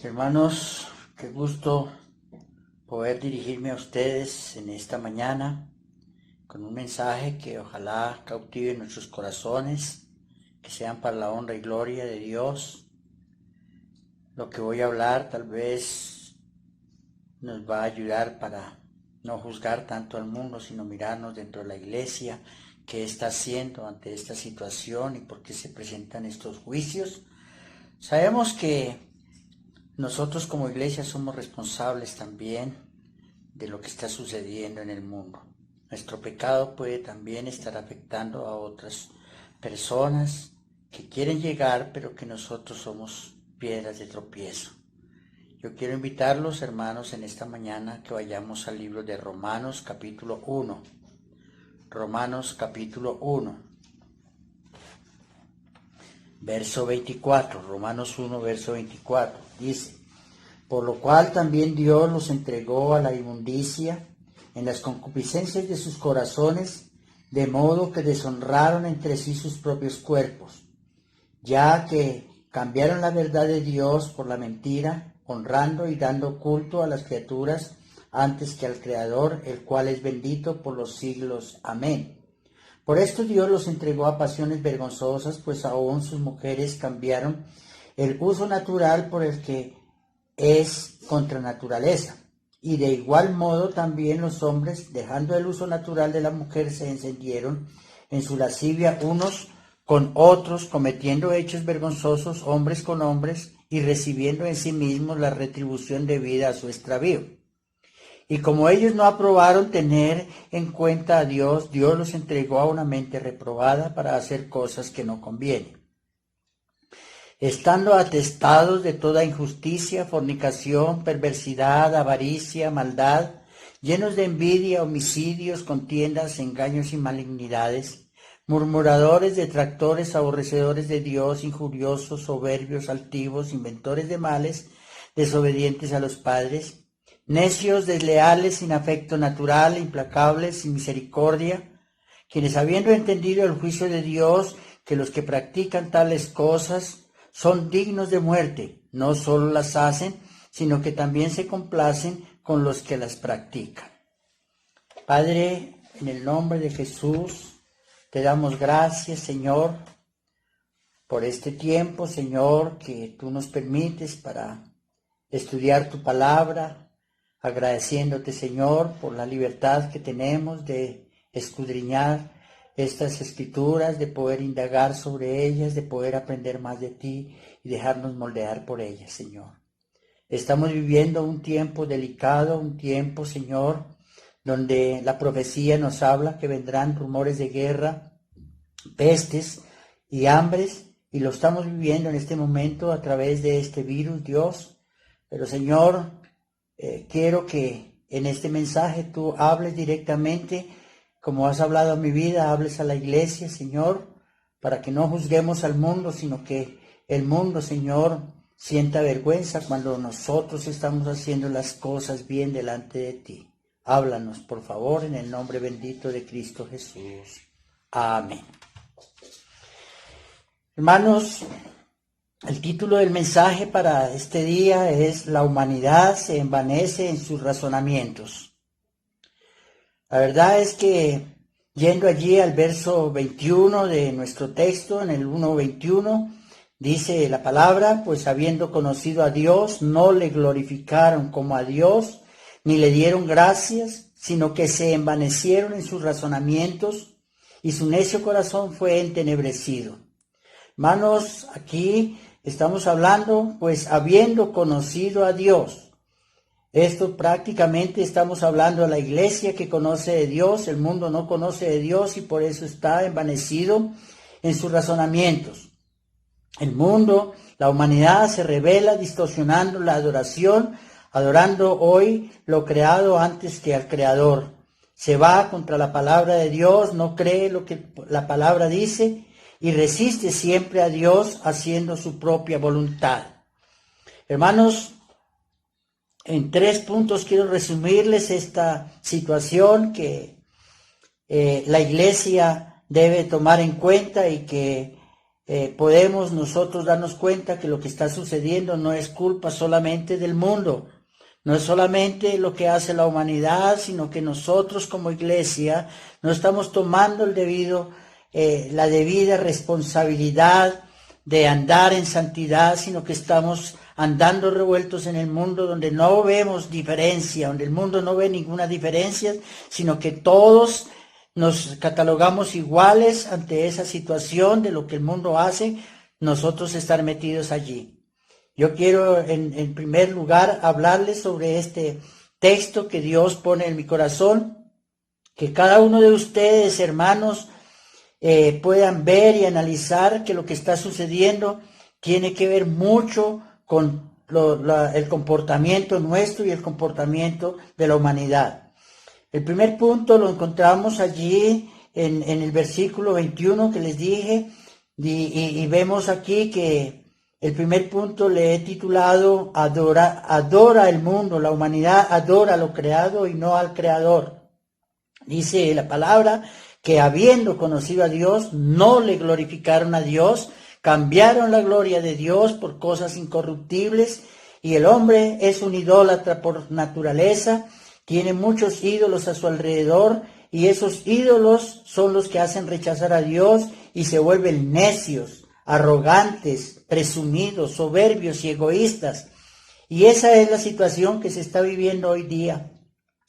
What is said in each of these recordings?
Hermanos, qué gusto poder dirigirme a ustedes en esta mañana con un mensaje que ojalá cautive nuestros corazones, que sean para la honra y gloria de Dios. Lo que voy a hablar tal vez nos va a ayudar para no juzgar tanto al mundo, sino mirarnos dentro de la iglesia, qué está haciendo ante esta situación y por qué se presentan estos juicios. Sabemos que nosotros como iglesia somos responsables también de lo que está sucediendo en el mundo. Nuestro pecado puede también estar afectando a otras personas que quieren llegar, pero que nosotros somos piedras de tropiezo. Yo quiero invitarlos, hermanos, en esta mañana que vayamos al libro de Romanos capítulo 1. Romanos capítulo 1. Verso 24, Romanos 1, verso 24, dice: por lo cual también Dios los entregó a la inmundicia en las concupiscencias de sus corazones, de modo que deshonraron entre sí sus propios cuerpos, ya que cambiaron la verdad de Dios por la mentira, honrando y dando culto a las criaturas antes que al Creador, el cual es bendito por los siglos. Amén. Por esto Dios los entregó a pasiones vergonzosas, pues aún sus mujeres cambiaron el uso natural por el que es contra naturaleza. Y de igual modo también los hombres, dejando el uso natural de la mujer, se encendieron en su lascivia unos con otros, cometiendo hechos vergonzosos hombres con hombres, y recibiendo en sí mismos la retribución debida a su extravío. Y como ellos no aprobaron tener en cuenta a Dios, Dios los entregó a una mente reprobada para hacer cosas que no convienen, estando atestados de toda injusticia, fornicación, perversidad, avaricia, maldad, llenos de envidia, homicidios, contiendas, engaños y malignidades, murmuradores, detractores, aborrecedores de Dios, injuriosos, soberbios, altivos, inventores de males, desobedientes a los padres, necios, desleales, sin afecto natural, implacables, sin misericordia, quienes habiendo entendido el juicio de Dios, que los que practican tales cosas son dignos de muerte, no solo las hacen, sino que también se complacen con los que las practican. Padre, en el nombre de Jesús, te damos gracias, Señor, por este tiempo, Señor, que tú nos permites para estudiar tu palabra, agradeciéndote, Señor, por la libertad que tenemos de escudriñar estas escrituras, de poder indagar sobre ellas, de poder aprender más de ti y dejarnos moldear por ellas, Señor. Estamos viviendo un tiempo delicado, un tiempo, Señor, donde la profecía nos habla que vendrán rumores de guerra, pestes y hambres, y lo estamos viviendo en este momento a través de este virus, Dios. Pero, Señor, quiero que en este mensaje tú hables directamente, como has hablado a mi vida, hables a la iglesia, Señor, para que no juzguemos al mundo, sino que el mundo, Señor, sienta vergüenza cuando nosotros estamos haciendo las cosas bien delante de ti. Háblanos, por favor, en el nombre bendito de Cristo Jesús. Amén. Hermanos, el título del mensaje para este día es: La humanidad se envanece en sus razonamientos. La verdad es que, yendo allí al verso 21 de nuestro texto, en el 1:21, dice la palabra: pues habiendo conocido a Dios, no le glorificaron como a Dios, ni le dieron gracias, sino que se envanecieron en sus razonamientos, y su necio corazón fue entenebrecido. Hermanos, aquí estamos hablando, pues habiendo conocido a Dios. Esto prácticamente estamos hablando de la iglesia que conoce de Dios. El mundo no conoce de Dios y por eso está envanecido en sus razonamientos. El mundo, la humanidad se revela distorsionando la adoración, adorando hoy lo creado antes que al Creador. Se va contra la palabra de Dios, no cree lo que la palabra dice y resiste siempre a Dios haciendo su propia voluntad. Hermanos, en 3 puntos quiero resumirles esta situación que la iglesia debe tomar en cuenta y que podemos nosotros darnos cuenta que lo que está sucediendo no es culpa solamente del mundo, no es solamente lo que hace la humanidad, sino que nosotros como iglesia no estamos tomando la debida responsabilidad de andar en santidad, sino que estamos andando revueltos en el mundo donde no vemos diferencia, donde el mundo no ve ninguna diferencia, sino que todos nos catalogamos iguales ante esa situación de lo que el mundo hace, nosotros estar metidos allí. Yo quiero en primer lugar hablarles sobre este texto que Dios pone en mi corazón, que cada uno de ustedes, hermanos, puedan ver y analizar que lo que está sucediendo tiene que ver mucho con el comportamiento nuestro y el comportamiento de la humanidad. El primer punto lo encontramos allí en el versículo 21 que les dije, y vemos aquí que el primer punto le he titulado adora el mundo, la humanidad adora lo creado y no al creador. Dice la palabra que habiendo conocido a Dios, no le glorificaron a Dios, cambiaron la gloria de Dios por cosas incorruptibles, y el hombre es un idólatra por naturaleza, tiene muchos ídolos a su alrededor, y esos ídolos son los que hacen rechazar a Dios y se vuelven necios, arrogantes, presumidos, soberbios y egoístas. Y esa es la situación que se está viviendo hoy día.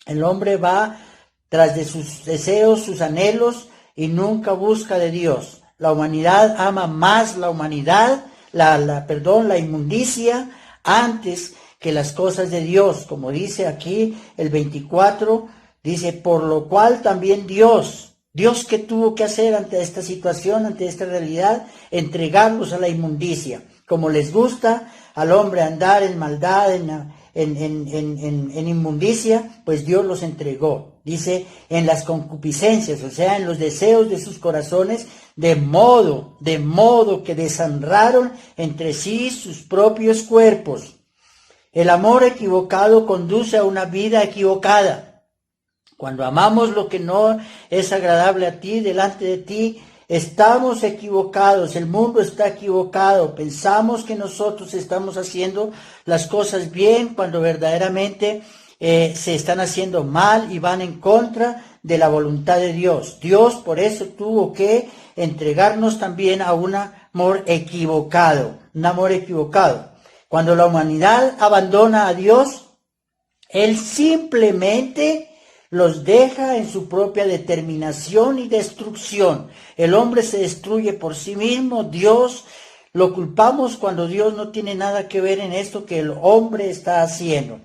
El hombre va tras de sus deseos, sus anhelos, y nunca busca de Dios. La humanidad ama más la inmundicia antes que las cosas de Dios. Como dice aquí el 24, dice, por lo cual también Dios, ¿qué tuvo que hacer ante esta situación, ante esta realidad? Entregarlos a la inmundicia. Como les gusta al hombre andar en maldad, en inmundicia, pues Dios los entregó. Dice, en las concupiscencias, o sea, en los deseos de sus corazones, de modo que deshonraron entre sí sus propios cuerpos. El amor equivocado conduce a una vida equivocada. Cuando amamos lo que no es agradable a ti, delante de ti, estamos equivocados, el mundo está equivocado, pensamos que nosotros estamos haciendo las cosas bien cuando verdaderamente se están haciendo mal y van en contra de la voluntad de Dios. Dios por eso tuvo que entregarnos también a un amor equivocado, Cuando la humanidad abandona a Dios, Él simplemente los deja en su propia determinación y destrucción. El hombre se destruye por sí mismo. Dios lo culpamos cuando Dios no tiene nada que ver en esto que el hombre está haciendo.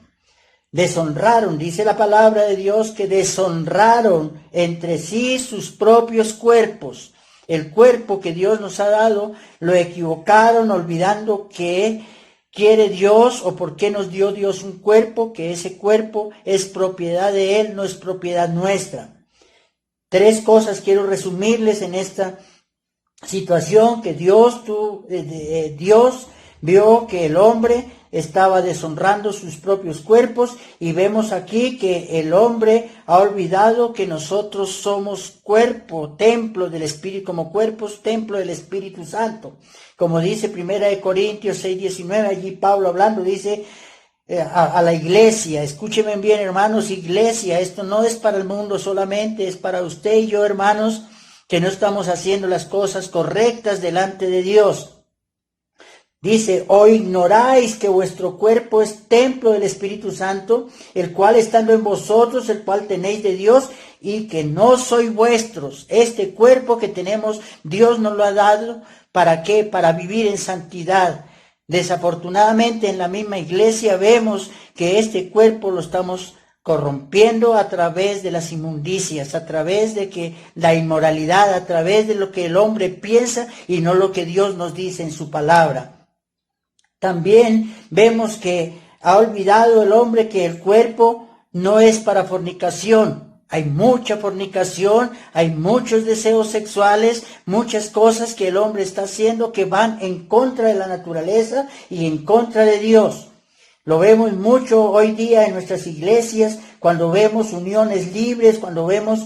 Deshonraron, dice la palabra de Dios, que deshonraron entre sí sus propios cuerpos. El cuerpo que Dios nos ha dado, lo equivocaron olvidando que quiere Dios o por qué nos dio Dios un cuerpo, que ese cuerpo es propiedad de Él, no es propiedad nuestra. 3 cosas quiero resumirles en esta situación que Dios vio que el hombre estaba deshonrando sus propios cuerpos, y vemos aquí que el hombre ha olvidado que nosotros somos cuerpo, templo del Espíritu, como cuerpos, templo del Espíritu Santo. Como dice 1 Corintios 6:19, allí Pablo hablando dice a la iglesia, escúchenme bien hermanos, iglesia, esto no es para el mundo solamente, es para usted y yo, hermanos, que no estamos haciendo las cosas correctas delante de Dios. Dice, ¿o ignoráis que vuestro cuerpo es templo del Espíritu Santo, el cual estando en vosotros, el cual tenéis de Dios, y que no sois vuestros? Este cuerpo que tenemos, Dios nos lo ha dado, ¿para qué? Para vivir en santidad. Desafortunadamente en la misma iglesia vemos que este cuerpo lo estamos corrompiendo a través de las inmundicias, a través de que la inmoralidad, a través de lo que el hombre piensa y no lo que Dios nos dice en su palabra. También vemos que ha olvidado el hombre que el cuerpo no es para fornicación. Hay mucha fornicación, hay muchos deseos sexuales, muchas cosas que el hombre está haciendo que van en contra de la naturaleza y en contra de Dios. Lo vemos mucho hoy día en nuestras iglesias, cuando vemos uniones libres, cuando vemos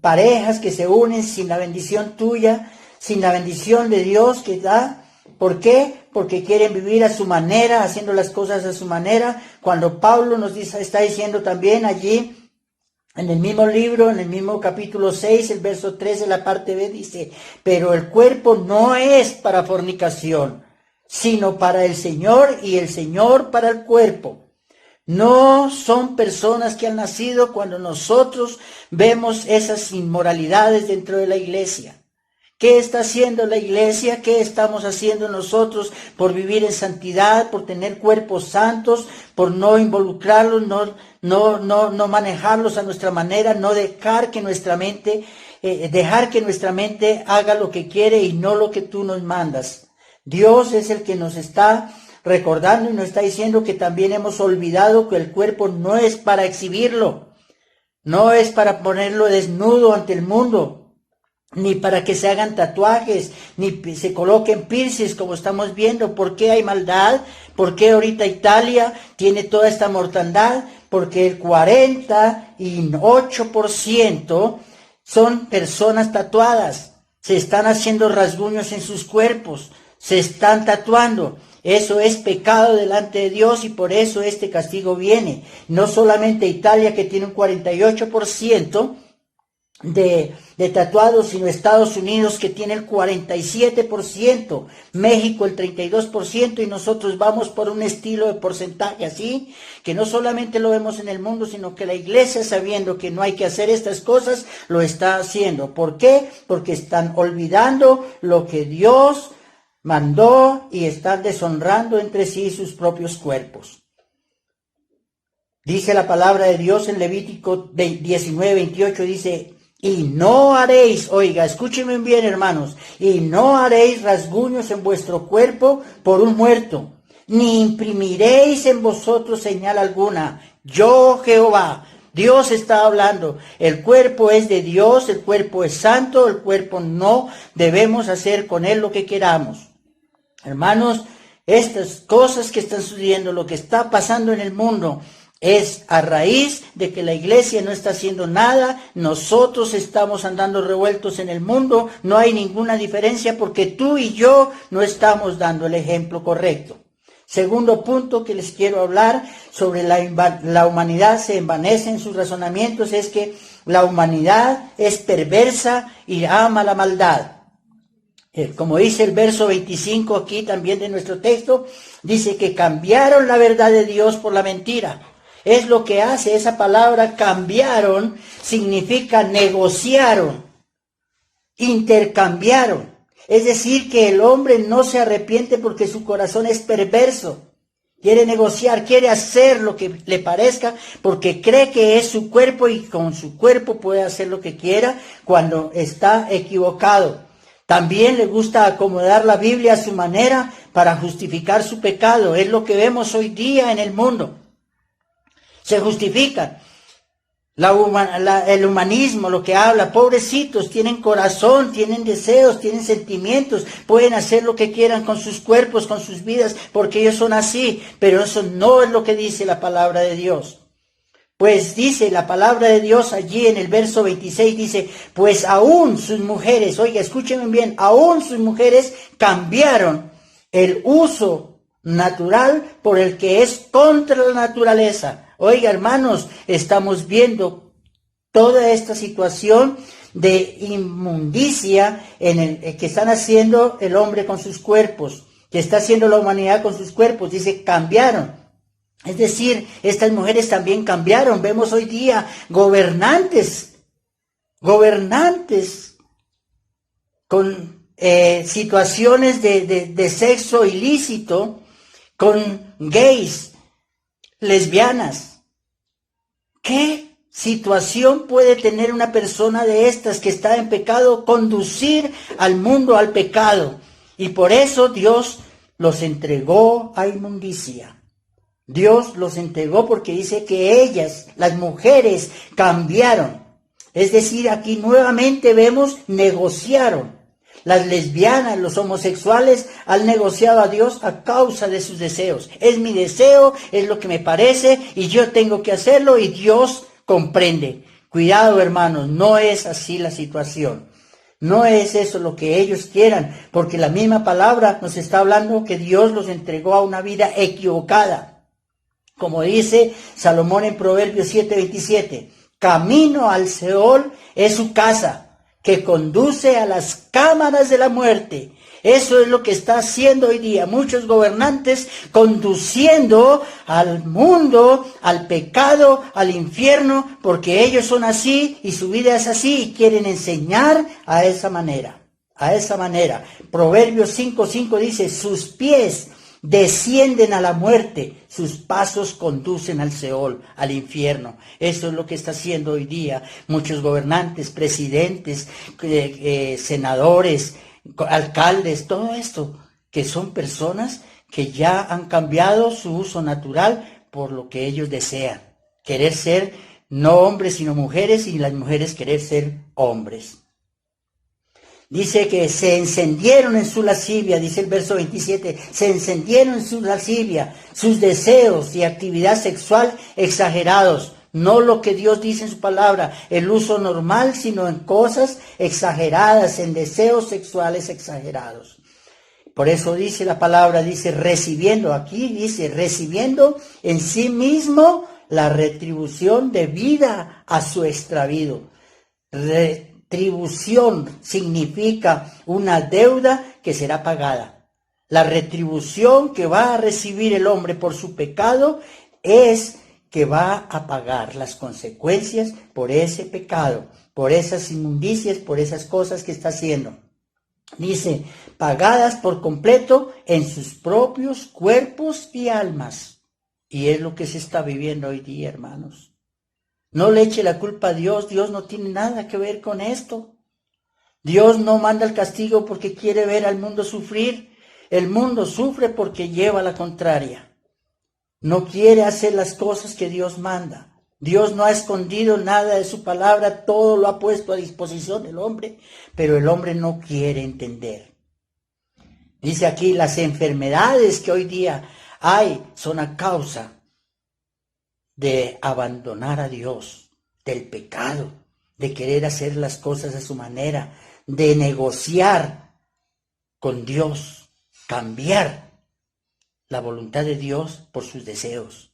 parejas que se unen sin la bendición tuya, sin la bendición de Dios que da. ¿Por qué? Porque quieren vivir a su manera, haciendo las cosas a su manera, cuando Pablo nos dice, está diciendo también allí, en el mismo libro, en el mismo capítulo 6, el verso 13, la parte B, dice, pero el cuerpo no es para fornicación, sino para el Señor y el Señor para el cuerpo. No son personas que han nacido cuando nosotros vemos esas inmoralidades dentro de la iglesia. ¿Qué está haciendo la iglesia? ¿Qué estamos haciendo nosotros por vivir en santidad, por tener cuerpos santos, por no involucrarlos, no manejarlos a nuestra manera, no dejar que nuestra mente, haga lo que quiere y no lo que tú nos mandas? Dios es el que nos está recordando y nos está diciendo que también hemos olvidado que el cuerpo no es para exhibirlo, no es para ponerlo desnudo ante el mundo, ni para que se hagan tatuajes, ni se coloquen piercings como estamos viendo. ¿Por qué hay maldad? ¿Por qué ahorita Italia tiene toda esta mortandad? Porque el 48% son personas tatuadas, se están haciendo rasguños en sus cuerpos, se están tatuando. Eso es pecado delante de Dios y por eso este castigo viene. No solamente Italia, que tiene un 48% de tatuados, sino Estados Unidos, que tiene el 47%, México el 32%, y nosotros vamos por un estilo de porcentaje así, que no solamente lo vemos en el mundo, sino que la iglesia, sabiendo que no hay que hacer estas cosas, lo está haciendo. ¿Por qué? Porque están olvidando lo que Dios mandó y están deshonrando entre sí sus propios cuerpos. Dice la palabra de Dios en Levítico 19:28, dice, y no haréis, oiga, escúchenme bien, hermanos, y no haréis rasguños en vuestro cuerpo por un muerto, ni imprimiréis en vosotros señal alguna. Yo, Jehová. Dios está hablando. El cuerpo es de Dios, el cuerpo es santo, el cuerpo no debemos hacer con él lo que queramos. Hermanos, estas cosas que están sucediendo, lo que está pasando en el mundo, es a raíz de que la iglesia no está haciendo nada. Nosotros estamos andando revueltos en el mundo. No hay ninguna diferencia porque tú y yo no estamos dando el ejemplo correcto. Segundo punto que les quiero hablar sobre la humanidad se envanece en sus razonamientos, es que la humanidad es perversa y ama la maldad. Como dice el verso 25 aquí también de nuestro texto, dice que cambiaron la verdad de Dios por la mentira. Es lo que hace esa palabra cambiaron, significa negociaron, intercambiaron. Es decir, que el hombre no se arrepiente porque su corazón es perverso. Quiere negociar, quiere hacer lo que le parezca porque cree que es su cuerpo y con su cuerpo puede hacer lo que quiera cuando está equivocado. También le gusta acomodar la Biblia a su manera para justificar su pecado. Es lo que vemos hoy día en el mundo. Se justifican. El humanismo, lo que habla, pobrecitos, tienen corazón, tienen deseos, tienen sentimientos, pueden hacer lo que quieran con sus cuerpos, con sus vidas, porque ellos son así, pero eso no es lo que dice la palabra de Dios. Pues dice la palabra de Dios allí en el verso 26, dice, pues aún sus mujeres, oiga, escúchenme bien, aún sus mujeres cambiaron el uso natural por el que es contra la naturaleza. Oiga, hermanos, estamos viendo toda esta situación de inmundicia que están haciendo el hombre con sus cuerpos, que está haciendo la humanidad con sus cuerpos. Dice, cambiaron. Es decir, estas mujeres también cambiaron. Vemos hoy día gobernantes con situaciones de sexo ilícito, con gays, lesbianas. ¿Qué situación puede tener una persona de estas que está en pecado conducir al mundo al pecado? Y por eso Dios los entregó a inmundicia. Dios los entregó porque dice que ellas, las mujeres, cambiaron. Es decir, aquí nuevamente vemos negociaron. Las lesbianas, los homosexuales han negociado a Dios a causa de sus deseos. Es mi deseo, es lo que me parece y yo tengo que hacerlo y Dios comprende. Cuidado, hermanos, no es así la situación. No es eso lo que ellos quieran, porque la misma palabra nos está hablando que Dios los entregó a una vida equivocada. Como dice Salomón en Proverbios 7:27, camino al Seol es su casa, que conduce a las cámaras de la muerte. Eso es lo que está haciendo hoy día muchos gobernantes, conduciendo al mundo, al pecado, al infierno, porque ellos son así y su vida es así y quieren enseñar a esa manera. A esa manera. Proverbios 5:5 dice, sus pies descienden a la muerte, sus pasos conducen al Seol, al infierno. Eso es lo que está haciendo hoy día muchos gobernantes, presidentes, senadores, alcaldes, todo esto, que son personas que ya han cambiado su uso natural por lo que ellos desean. Querer ser no hombres sino mujeres y las mujeres querer ser hombres. Dice que se encendieron en su lascivia, dice el verso 27, se encendieron en su lascivia, sus deseos y actividad sexual exagerados. No lo que Dios dice en su palabra, el uso normal, sino en cosas exageradas, en deseos sexuales exagerados. Por eso dice la palabra, dice recibiendo, aquí dice recibiendo en sí mismo la retribución debida a su extravío. Retribución significa una deuda que será pagada. La retribución que va a recibir el hombre por su pecado es que va a pagar las consecuencias por ese pecado, por esas inmundicias, por esas cosas que está haciendo. Dice, pagadas por completo en sus propios cuerpos y almas. Y es lo que se está viviendo hoy día, hermanos. No le eche la culpa a Dios, Dios no tiene nada que ver con esto. Dios no manda el castigo porque quiere ver al mundo sufrir. El mundo sufre porque lleva la contraria. No quiere hacer las cosas que Dios manda. Dios no ha escondido nada de su palabra, todo lo ha puesto a disposición del hombre, pero el hombre no quiere entender. Dice aquí, las enfermedades que hoy día hay son a causa de abandonar a Dios, del pecado, de querer hacer las cosas a su manera, de negociar con Dios, cambiar la voluntad de Dios por sus deseos.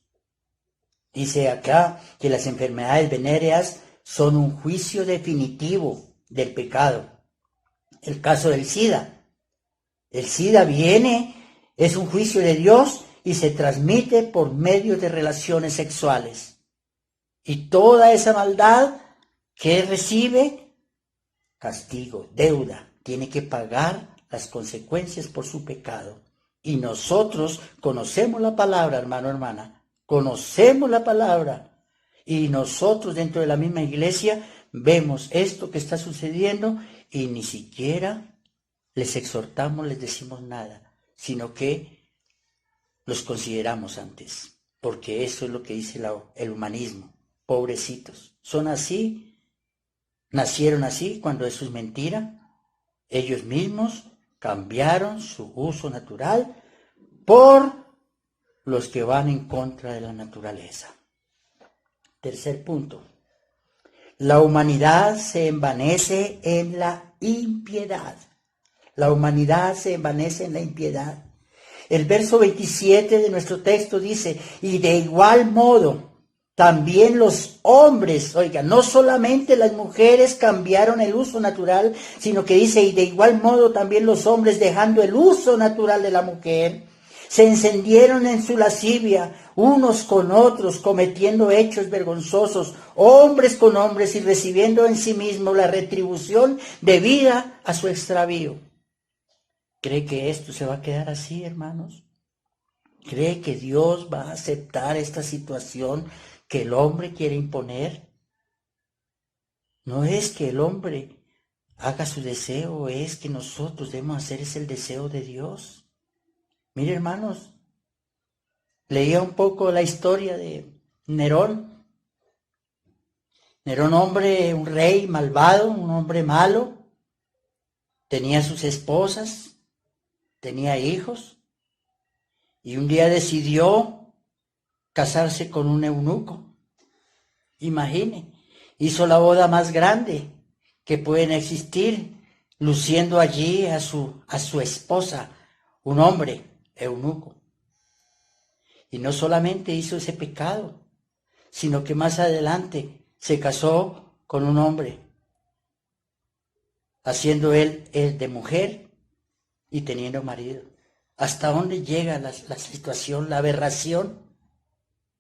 Dice acá que las enfermedades venéreas son un juicio definitivo del pecado. El caso del SIDA. El SIDA es un juicio de Dios y se transmite por medio de relaciones sexuales. Y toda esa maldad que recibe, castigo, deuda, tiene que pagar las consecuencias por su pecado. Y nosotros conocemos la palabra, hermano, hermana, conocemos la palabra. Y nosotros dentro de la misma iglesia vemos esto que está sucediendo y ni siquiera les exhortamos, les decimos nada, sino que los consideramos antes, porque eso es lo que dice el humanismo. Pobrecitos, son así, nacieron así, cuando eso es mentira. Ellos mismos cambiaron su uso natural por los que van en contra de la naturaleza. Tercer punto. La humanidad se envanece en la impiedad. La humanidad se envanece en la impiedad. El verso 27 de nuestro texto dice, y de igual modo, también los hombres, oiga, no solamente las mujeres cambiaron el uso natural, sino que dice, y de igual modo también los hombres dejando el uso natural de la mujer, se encendieron en su lascivia, unos con otros, cometiendo hechos vergonzosos, hombres con hombres y recibiendo en sí mismos la retribución debida a su extravío. ¿Cree que esto se va a quedar así, hermanos? ¿Cree que Dios va a aceptar esta situación que el hombre quiere imponer? No es que el hombre haga su deseo, es que nosotros debemos hacer el deseo de Dios. Mire, hermanos, leía un poco la historia de Nerón. Nerón, hombre, un rey malvado, un hombre malo, tenía sus esposas, tenía hijos, y un día decidió casarse con un eunuco. Imagine, hizo la boda más grande que pueden existir, luciendo allí a su esposa, un hombre eunuco. Y no solamente hizo ese pecado, sino que más adelante se casó con un hombre, haciendo él de mujer y teniendo marido. ¿Hasta dónde llega la situación, la aberración?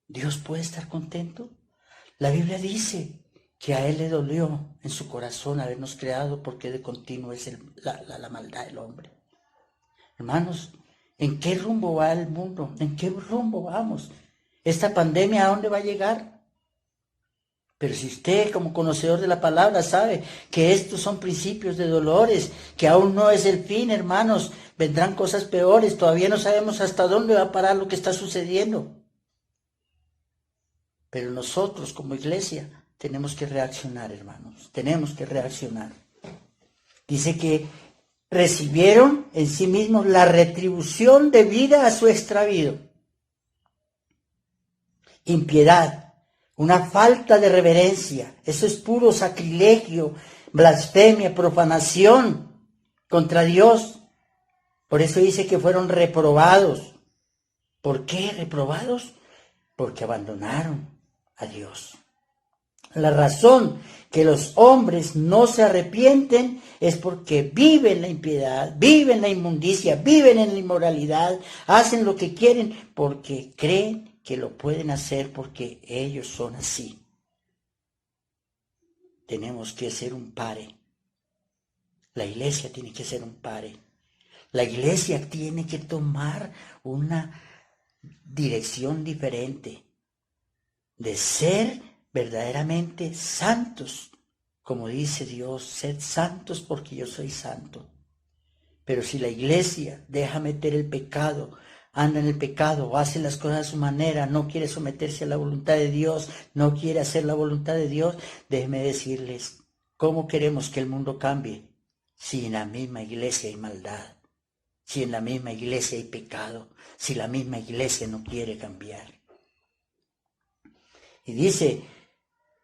¿Dios puede estar contento? La Biblia dice que a él le dolió en su corazón habernos creado, porque de continuo es la maldad del hombre. Hermanos, ¿en qué rumbo va el mundo? ¿En qué rumbo vamos? ¿Esta pandemia a dónde va a llegar? Pero si usted, como conocedor de la palabra, sabe que estos son principios de dolores, que aún no es el fin, hermanos, vendrán cosas peores, todavía no sabemos hasta dónde va a parar lo que está sucediendo. Pero nosotros, como iglesia, tenemos que reaccionar, hermanos, tenemos que reaccionar. Dice que recibieron en sí mismos la retribución debida a su extravío. Impiedad, una falta de reverencia, eso es puro sacrilegio, blasfemia, profanación contra Dios. Por eso dice que fueron reprobados. ¿Por qué reprobados? Porque abandonaron a Dios. La razón que los hombres no se arrepienten es porque viven la impiedad, viven la inmundicia, viven en la inmoralidad, hacen lo que quieren porque creen que lo pueden hacer porque ellos son así. Tenemos que ser un pare. La iglesia tiene que ser un pare. La iglesia tiene que tomar una dirección diferente de ser verdaderamente santos, como dice Dios, sed santos porque yo soy santo. Pero si la iglesia deja meter el pecado, anda en el pecado, hace las cosas a su manera, no quiere someterse a la voluntad de Dios, no quiere hacer la voluntad de Dios, déjenme decirles, ¿cómo queremos que el mundo cambie si en la misma iglesia hay maldad? Si en la misma iglesia hay pecado, si la misma iglesia no quiere cambiar. Y dice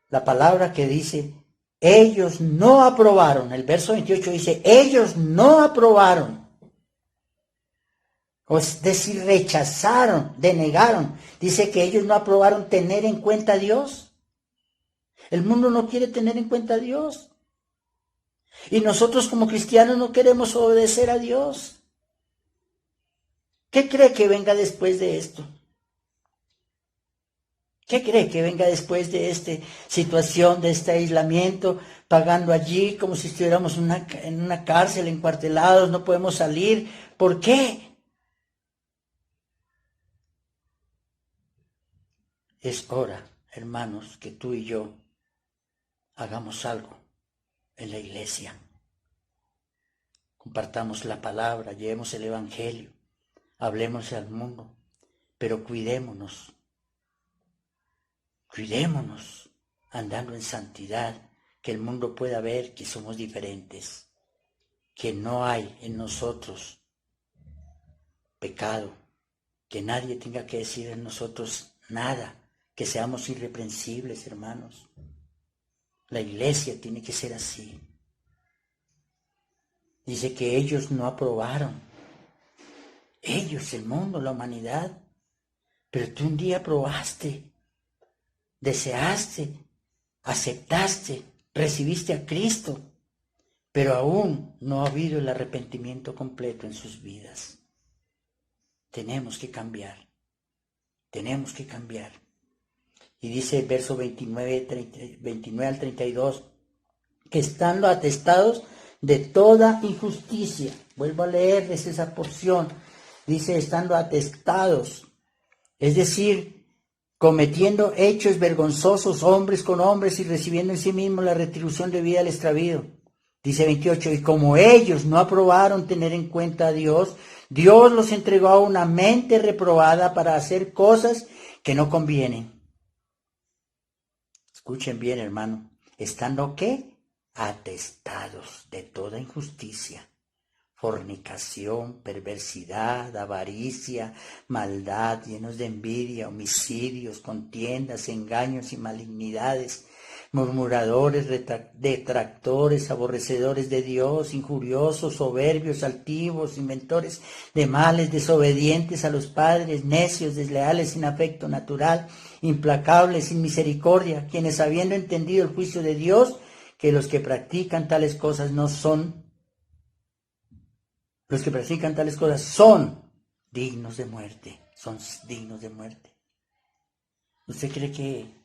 la palabra que dice, ellos no aprobaron, el verso 28 dice, ellos no aprobaron, o es decir, rechazaron, denegaron. Dice que ellos no aprobaron tener en cuenta a Dios. El mundo no quiere tener en cuenta a Dios. Y nosotros como cristianos no queremos obedecer a Dios. ¿Qué cree que venga después de esto? ¿Qué cree que venga después de esta situación, de este aislamiento, pagando allí como si estuviéramos en una cárcel, encuartelados, no podemos salir? ¿Por qué? Es hora, hermanos, que tú y yo hagamos algo en la iglesia. Compartamos la palabra, llevemos el evangelio, hablemos al mundo, pero cuidémonos andando en santidad, que el mundo pueda ver que somos diferentes, que no hay en nosotros pecado, que nadie tenga que decir en nosotros nada, que seamos irreprensibles, hermanos. La iglesia tiene que ser así. Dice que ellos no aprobaron, ellos, el mundo, la humanidad, pero tú un día probaste, deseaste, aceptaste, recibiste a Cristo, pero aún no ha habido el arrepentimiento completo en sus vidas. Tenemos que cambiar, tenemos que cambiar. Y dice el verso 29 al 32, que estando atestados de toda injusticia. Vuelvo a leerles esa porción. Dice, estando atestados, es decir, cometiendo hechos vergonzosos hombres con hombres y recibiendo en sí mismos la retribución debida al extravío. Dice 28, y como ellos no aprobaron tener en cuenta a Dios, Dios los entregó a una mente reprobada para hacer cosas que no convienen. Escuchen bien, hermano. ¿Estando qué? Atestados de toda injusticia, fornicación, perversidad, avaricia, maldad, llenos de envidia, homicidios, contiendas, engaños y malignidades, murmuradores, detractores, aborrecedores de Dios, injuriosos, soberbios, altivos, inventores de males, desobedientes a los padres, necios, desleales, sin afecto natural, implacables, sin misericordia, quienes habiendo entendido el juicio de Dios, que los que practican tales cosas son dignos de muerte, son dignos de muerte. ¿Usted cree que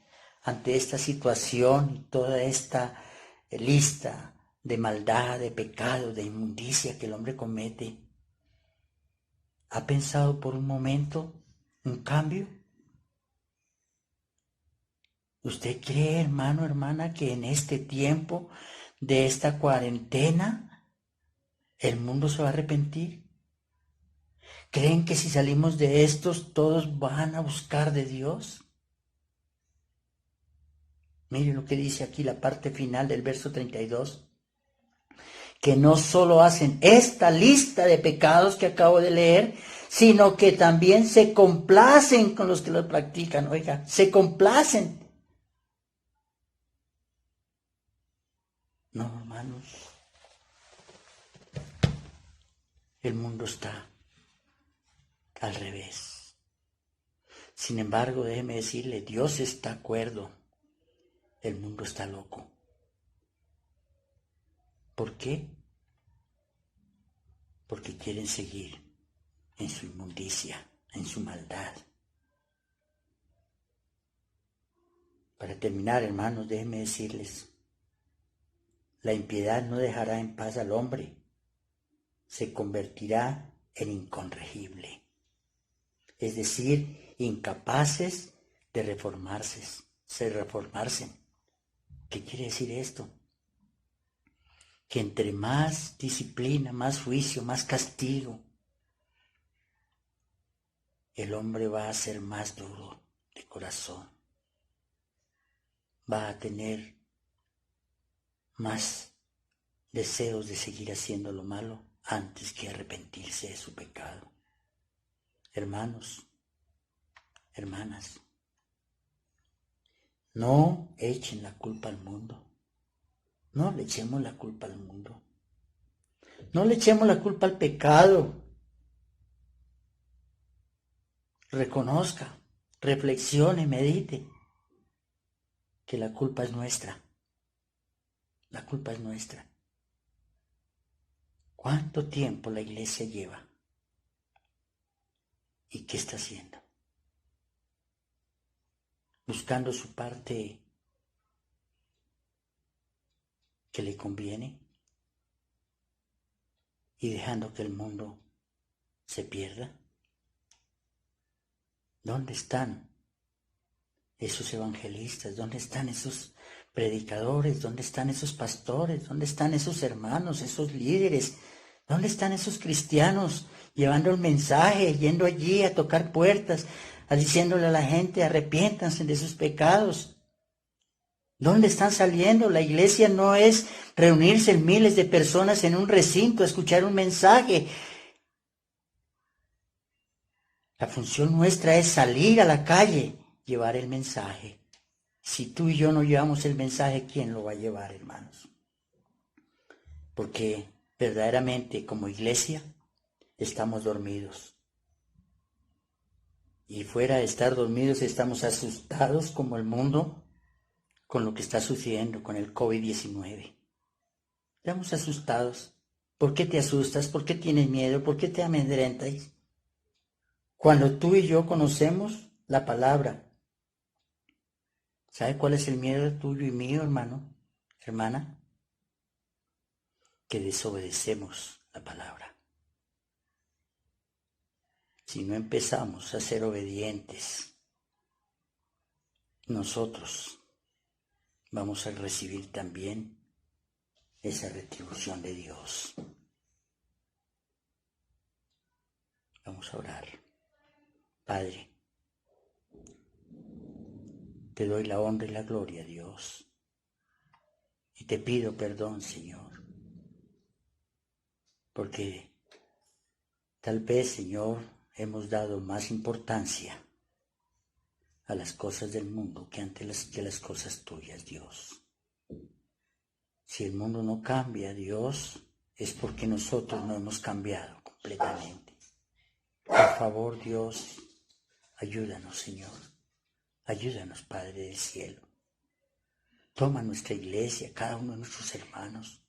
ante esta situación y toda esta lista de maldad, de pecado, de inmundicia que el hombre comete, ha pensado por un momento un cambio? ¿Usted cree, hermano, hermana, que en este tiempo de esta cuarentena el mundo se va a arrepentir? ¿Creen que si salimos de estos todos van a buscar de Dios? Mire lo que dice aquí la parte final del verso 32. Que no solo hacen esta lista de pecados que acabo de leer, sino que también se complacen con los que lo practican. Oiga, se complacen. No, hermanos. El mundo está al revés. Sin embargo, déjeme decirle, Dios está acuerdo. El mundo está loco. ¿Por qué? Porque quieren seguir en su inmundicia, en su maldad. Para terminar, hermanos, déjenme decirles, la impiedad no dejará en paz al hombre, se convertirá en incorregible, es decir, incapaces de reformarse. ¿Qué quiere decir esto? Que entre más disciplina, más juicio, más castigo, el hombre va a ser más duro de corazón, va a tener más deseos de seguir haciendo lo malo antes que arrepentirse de su pecado. Hermanos, hermanas, no echen la culpa al mundo. No le echemos la culpa al mundo. No le echemos la culpa al pecado. Reconozca, reflexione, medite que la culpa es nuestra. La culpa es nuestra. ¿Cuánto tiempo la iglesia lleva? ¿Y qué está haciendo? Buscando su parte que le conviene y dejando que el mundo se pierda. ¿Dónde están esos evangelistas? ¿Dónde están esos predicadores? ¿Dónde están esos pastores? ¿Dónde están esos hermanos, esos líderes? ¿Dónde están esos cristianos llevando el mensaje, yendo allí a tocar puertas, diciéndole a la gente, arrepiéntanse de sus pecados? ¿Dónde están saliendo? La iglesia no es reunirse en miles de personas en un recinto a escuchar un mensaje. La función nuestra es salir a la calle, llevar el mensaje. Si tú y yo no llevamos el mensaje, ¿quién lo va a llevar, hermanos? Porque verdaderamente como iglesia estamos dormidos. Y fuera de estar dormidos estamos asustados como el mundo con lo que está sucediendo con el COVID-19. Estamos asustados. ¿Por qué te asustas? ¿Por qué tienes miedo? ¿Por qué te amedrentas? Cuando tú y yo conocemos la palabra, ¿sabe cuál es el miedo tuyo y mío, hermano, hermana? Que desobedecemos la palabra. Si no empezamos a ser obedientes, nosotros vamos a recibir también esa retribución de Dios. Vamos a orar. Padre, te doy la honra y la gloria, Dios, y te pido perdón, Señor, porque tal vez, Señor, hemos dado más importancia a las cosas del mundo que a las cosas tuyas, Dios. Si el mundo no cambia, Dios, es porque nosotros no hemos cambiado completamente. Por favor, Dios, ayúdanos, Señor. Ayúdanos, Padre del cielo. Toma nuestra iglesia, cada uno de nuestros hermanos.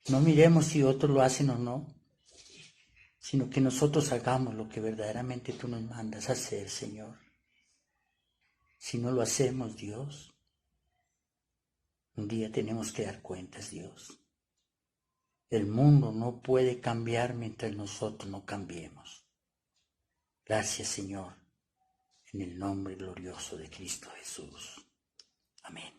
No miremos si otros lo hacen o no, sino que nosotros hagamos lo que verdaderamente tú nos mandas hacer, Señor. Si no lo hacemos, Dios, un día tenemos que dar cuentas, Dios. El mundo no puede cambiar mientras nosotros no cambiemos. Gracias, Señor, en el nombre glorioso de Cristo Jesús. Amén.